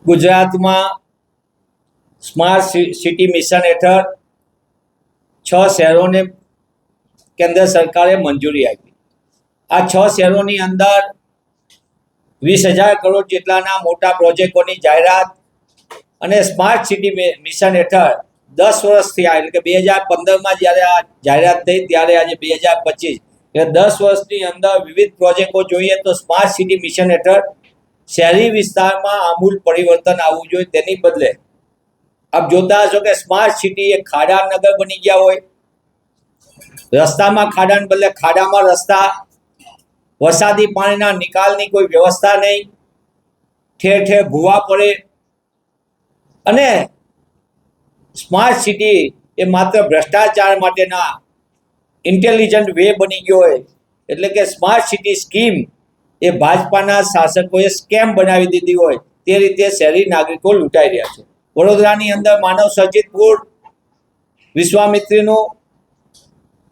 ગુજરાતમાં smart city mission હેઠળ 6 શહેરોને કેન્દ્ર સરકારે મંજૂરી આપી। આ 6 શહેરોની અંદર 20,000 કરોડ જેટલાના મોટા પ્રોજેક્ટોની જાહેરાત અને સ્માર્ટ સિટી મિશન હેઠળ 10 વર્ષથી આ એટલે કે 2015માં જ્યારે આ જાહેરાત થઈ ત્યારે આજે 2025 એટલે 10 વર્ષની અંદર વિવિધ પ્રોજેક્ટો જોઈએ તો સ્માર્ટ સિટી મિશન હેઠળ શહેરી વિસ્તારમાં આમૂલ પરિવર્તન આવવું જોઈએ। તેની બદલે આપ જોતા હશો કે સ્માર્ટ સિટી એ ખાડા નગર બની ગયા હોય, રસ્તામાં ખાડાને બદલે ખાડામાં રસ્તા, વરસાદી પાણીના નિકાલની કોઈ વ્યવસ્થા નહીં, ઠેર ઠેર ભૂવા પડે અને સ્માર્ટ સિટી એ માત્ર ભ્રષ્ટાચાર માટેના ઇન્ટેલિજન્ટ વે બની ગયો હોય। એટલે કે સ્માર્ટ સિટી સ્કીમ એ ભાજપાના શાસકોએ સ્કેમ બનાવી દીધી હોય તે રીતે શહેરી નાગરિકો લૂંટાઈ રહ્યા છે। વડોદરાની અંદર માનવ સર્જિત પૂર, વિશ્વામિત્રીનું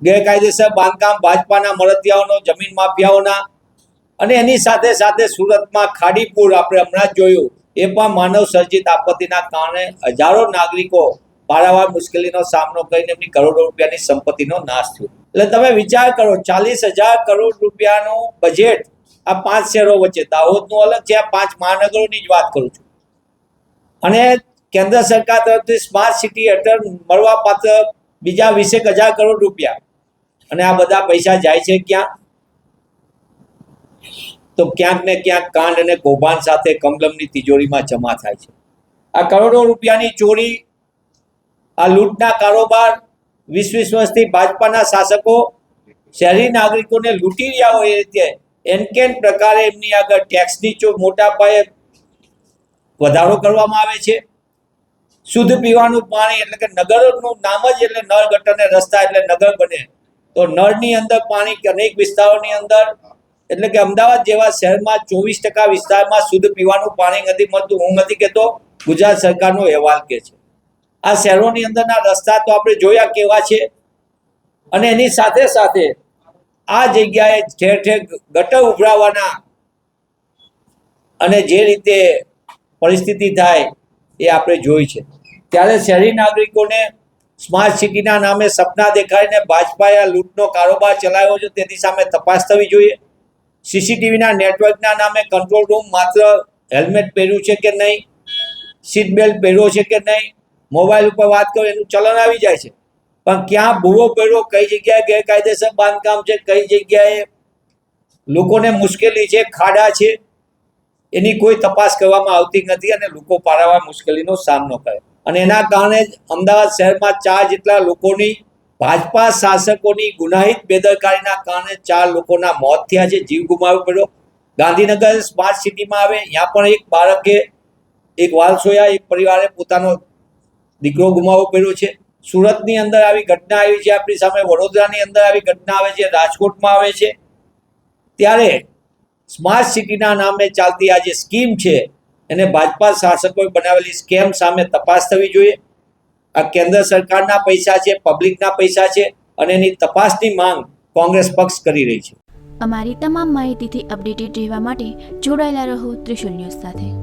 ગેરકાયદેસર બાંધકામ ભાજપાના મળતિયાઓનો, જમીન માફિયાઓના અને એની સાથે સાથે સુરતમાં ખાડીપુર આપણે હમણાં જ જોયું એ પણ માનવ સર્જિત આપત્તિના કારણે હજારો નાગરિકો પારાવાર મુશ્કેલીનો સામનો કરીને એમની કરોડો રૂપિયાની સંપત્તિનો નાશ થયો। એટલે તમે વિચાર કરો, 40,000 કરોડ રૂપિયાનું બજેટ આ 5 શહેરો વચ્ચે, દાહોદનું અલગ છે, આ 5 મહાનગરોની જ વાત કરું છું, અને કેન્દ્ર સરકાર તરફથી સ્માર્ટ સિટી હેઠળ મળવાપાત્ર બીજા 20,000 કરોડ રૂપિયા, અને આ બધા પૈસા જાય છે ક્યાં? તો ક્યાંક ને ક્યાંક કાંડ અને કૌભાંડ સાથે કમલમની તિજોરીમાં જમા થાય છે। આ કરોડો રૂપિયાની ચોરી, આ લૂંટના કારોબાર 20 વર્ષથી ભાજપાના શાસકો શહેરી નાગરિકોને લૂંટી રહ્યા હોય એ રીતે એનકેન પ્રકારે એમની આગળ ટેક્સની મોટા પાયે વધારો કરવામાં આવે છે। શુદ્ધ પીવાનું પાણી એટલે કે નગરનું નામ જ એટલે નળ ગટર ને રસ્તા એટલે નગર બને, તો નળની અંદર પાણી અનેક વિસ્તારોની અંદર એટલે કે અમદાવાદ જેવા શહેરમાં 24% વિસ્તારમાં શુદ્ધ પીવાનું પાણી નથી મળતું। હું નથી કહેતો, ગુજરાત સરકારનો અહેવાલ કહે છે। આ શહેરોની અંદરના રસ્તા તો આપણે જોયા કેવા છે, અને એની સાથે સાથે આ જગ્યાએ ઠેર ઠેર ગટર ઉભરાવાના અને જે રીતે પરિસ્થિતિ થાય એ આપણે જોઈ છે। ત્યારે શહેરી નાગરિકોને સ્માર્ટ સિટીના નામે સપના દેખાડીને ભાજપાએ આ લૂંટનો કારોબાર ચલાવ્યો છે, તેની સામે તપાસ થવી જોઈએ। સીસીટીવીના નેટવર્કના નામે કંટ્રોલ રૂમ માત્ર હેલ્મેટ પહેર્યું છે કે નહીં, સીટ બેલ્ટ પહેર્યો છે કે નહીં, મોબાઈલ ઉપર વાત કરો એનું ચલણ આવી જાય છે, પણ ક્યાં ભૂવો પડ્યો, કઈ જગ્યાએ ગેરકાયદેસર બાંધકામ છે, કઈ જગ્યાએ લોકોને મુશ્કેલી છે, ખાડા છે, એની કોઈ તપાસ કરવામાં આવતી નથી અને લોકો પારાવાર મુશ્કેલીનો સામનો કરે। અને એના કારણે જ અમદાવાદ શહેરમાં 4 જેટલા લોકોની ભાજપા શાસકોની ગુનાહિત બેદરકારીના કારણે 4 લોકોના મોત થયા છે, જીવ ગુમાવવો પડ્યો। ગાંધીનગર સ્માર્ટ સિટીમાં આવે, ત્યાં પણ એક બાળકે, એક વાલસોયા એક પરિવારે પોતાનો દીકરો ગુમાવવો પડ્યો છે। સુરતની અંદર આવી ઘટના આવી છે આપણી સામે, વડોદરાની અંદર આવી ઘટના આવે છે, રાજકોટમાં આવે છે। ત્યારે સ્માર્ટ સિટીના નામે ચાલતી આ જે સ્કીમ છે એને ભાજપા શાસકોએ બનાવેલી સ્કેમ સામે તપાસ થવી જોઈએ। આ કેન્દ્ર સરકારના પૈસા છે, પબ્લિકના પૈસા છે, અને એની તપાસની માંગ કોંગ્રેસ પક્ષ કરી રહી છે। અમારી તમામ માહિતીથી અપડેટેડ રહેવા માટે જોડાયેલા રહો ત્રિશુલ ન્યૂઝ સાથે।